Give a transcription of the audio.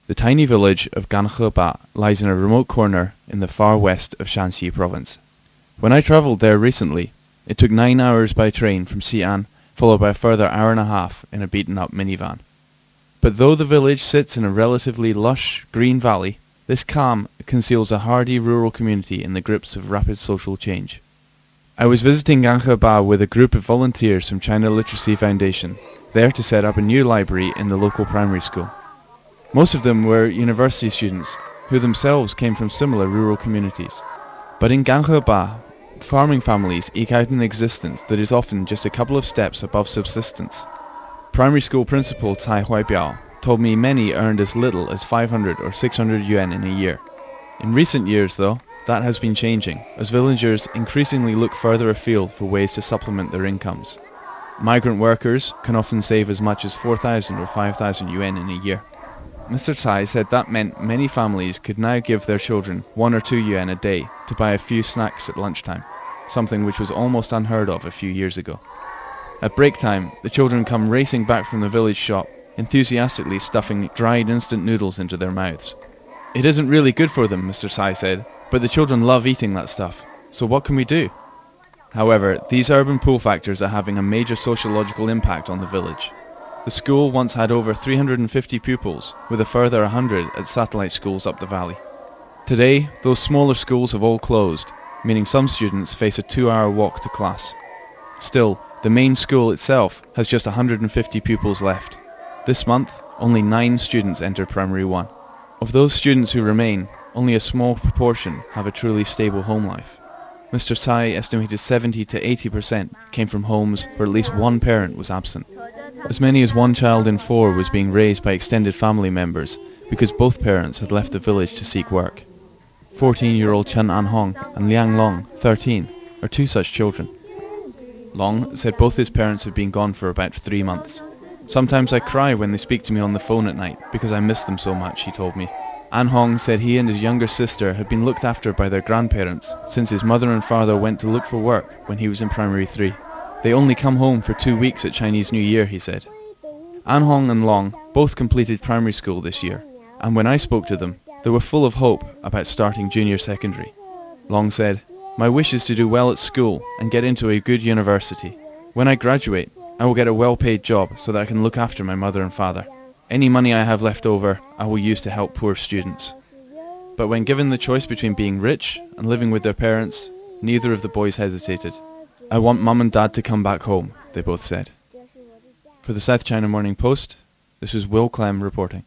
The tiny village of Ganheba lies in a remote corner in the far west of Shanxi province. When I travelled there recently, it took 9 hours by train from Xi'an, followed by a further hour and a half in a beaten-up minivan. But though the village sits in a relatively lush, green valley, this calm conceals a hardy rural community in the grips of rapid social change. I was visiting Ganheba with a group of volunteers from China Literacy Foundation, there to set up a new library in the local primary school. Most of them were university students, who themselves came from similar rural communities. But in Ganheba, farming families eke out an existence that is often just a couple of steps above subsistence. Primary school principal Cai Huaibiao told me many earned as little as 500 or 600 yuan in a year. In recent years, though, that has been changing, as villagers increasingly look further afield for ways to supplement their incomes. Migrant workers can often save as much as 4,000 or 5,000 yuan in a year. Mr. Cai said that meant many families could now give their children 1 or 2 yuan a day to buy a few snacks at lunchtime, something which was almost unheard of a few years ago. At break time, the children come racing back from the village shop, enthusiastically stuffing dried instant noodles into their mouths. It isn't really good for them, Mr. Cai said, but the children love eating that stuff, so what can we do? However, these urban pull factors are having a major sociological impact on the village. The school once had over 350 pupils, with a further 100 at satellite schools up the valley. Today, those smaller schools have all closed, meaning some students face a 2-hour walk to class. Still, the main school itself has just 150 pupils left. This month, only 9 students enter Primary 1. Of those students who remain, only a small proportion have a truly stable home life. Mr. Cai estimated 70 to 80% came from homes where at least one parent was absent. As many as 1 child in 4 was being raised by extended family members because both parents had left the village to seek work. 14-year-old Chen Anhong and Liang Long, 13, are 2 such children. Long said both his parents had been gone for about 3 months. Sometimes I cry when they speak to me on the phone at night because I miss them so much, he told me. Anhong said he and his younger sister had been looked after by their grandparents since his mother and father went to look for work when he was in Primary 3. They only come home for 2 weeks at Chinese New Year, he said. Anhong and Long both completed primary school this year, and when I spoke to them, they were full of hope about starting junior secondary. Long said, "My wish is to do well at school and get into a good university. When I graduate, I will get a well-paid job so that I can look after my mother and father. Any money I have left over, I will use to help poor students." But when given the choice between being rich and living with their parents, neither of the boys hesitated. "I want Mum and Dad to come back home," they both said. For the South China Morning Post, this is Clem reporting.